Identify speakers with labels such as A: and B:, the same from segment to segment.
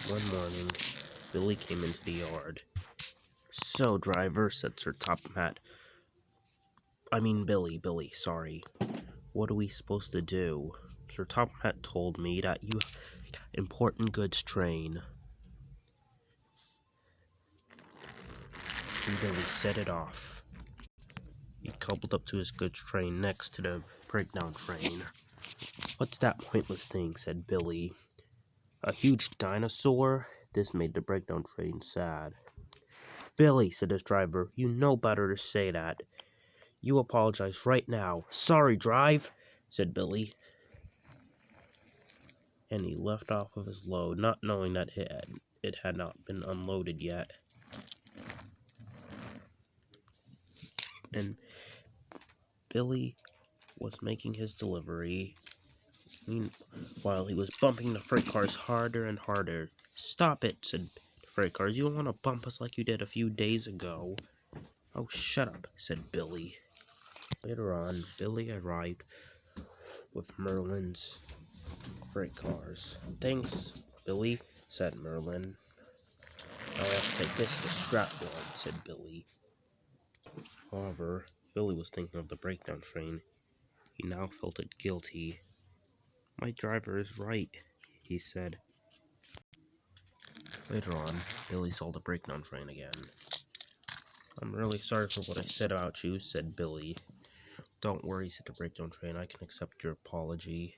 A: One morning, Billy came into the yard. "So, driver," said Sir Topham Hatt. Billy, sorry. "What are we supposed to do? Sir Topham Hatt told me that you have important goods train." And Billy set it off. He coupled up to his goods train next to the breakdown train. "What's that pointless thing?" said Billy. "A huge dinosaur?" This made the breakdown train sad. "Billy," said his driver, "you know better to say that. You apologize right now." "Sorry, drive," said Billy. And he left off of his load, not knowing that it had not been unloaded yet. And Billy was making his delivery. Meanwhile, he was bumping the freight cars harder and harder. "Stop it," said the freight cars. "You don't want to bump us like you did a few days ago." "Oh, shut up," said Billy. Later on, Billy arrived with Merlin's freight cars. "Thanks, Billy," said Merlin. "Now I have to take this to the scrapyard," said Billy. However, Billy was thinking of the breakdown train. He now felt guilty. "My driver is right," he said. Later on, Billy saw the breakdown train again. "I'm really sorry for what I said about you," said Billy. "Don't worry," said the breakdown train. "I can accept your apology."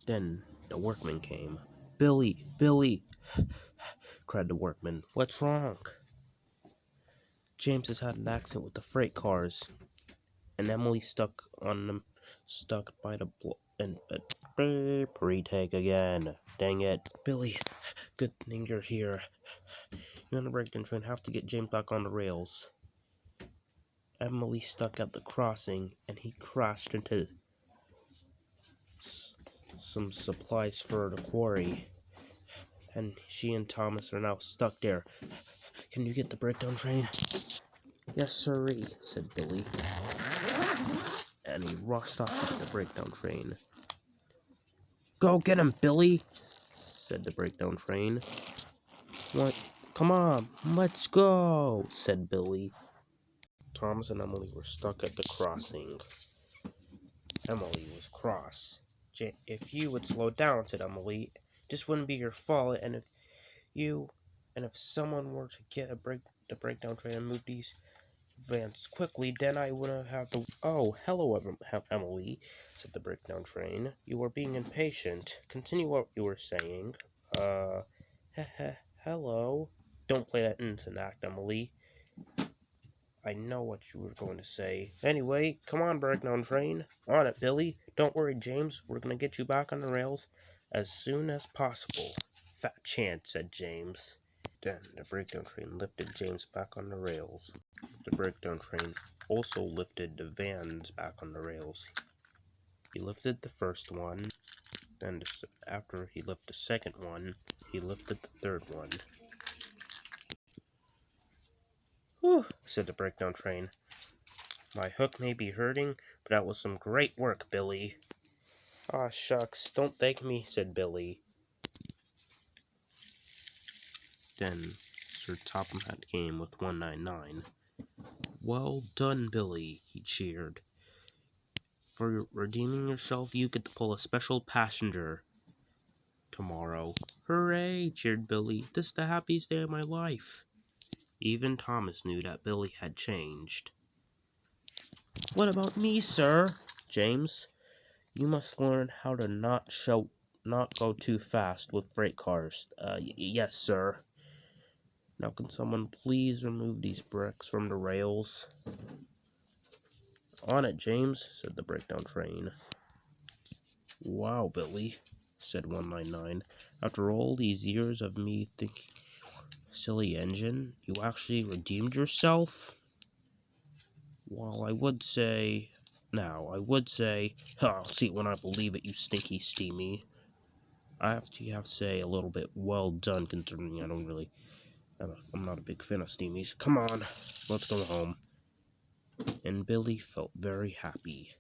A: Then the workman came. "Billy, Billy!" cried the workman. "What's wrong?" "James has had an accident with the freight cars, and Emily's stuck by the retake again. Dang it. Billy, good thing you're here. You and the breakdown train have to get James back on the rails. Emily's stuck at the crossing, and he crashed into some supplies for the quarry. And she and Thomas are now stuck there. Can you get the breakdown train?" "Yes, sirree," said Billy. And he rushed off to get the breakdown train. "Go get him, Billy," said the breakdown train. "What? Come on, let's go," said Billy. Thomas and Emily were stuck at the crossing. Emily was cross. "If you would slow down," said Emily, "this wouldn't be your fault, and if someone were to get the breakdown train and move these vans quickly, then I wouldn't have to." "Oh, hello, Emily," said the breakdown train. "You were being impatient. Continue what you were saying." Hello." "Don't play that innocent act, Emily. I know what you were going to say. Anyway, come on, breakdown train. On it, Billy. Don't worry, James. We're going to get you back on the rails as soon as possible." "Fat chance," said James. Then the breakdown train lifted James back on the rails. The breakdown train also lifted the vans back on the rails. He lifted the first one, then after he lifted the second one, he lifted the third one. "Whew," said the breakdown train. "My hook may be hurting, but that was some great work, Billy." "Aw, shucks, don't thank me," said Billy. Then Sir Topham Hatt came with 199. "Well done, Billy," he cheered. "For redeeming yourself, you get to pull a special passenger tomorrow." "Hooray!" cheered Billy. "This is the happiest day of my life." Even Thomas knew that Billy had changed. "What about me, sir?" "James, you must learn how to not go too fast with freight cars." Yes, sir." "Now can someone please remove these bricks from the rails?" "On it, James," said the breakdown train. "Wow, Billy," said 199. "After all these years of me thinking, silly engine, you actually redeemed yourself?" "Well, I would say, I'll see it when I believe it, you stinky steamy." I have to say a little bit well done, considering I'm not a big fan of steamies. Come on, let's go home." And Billy felt very happy.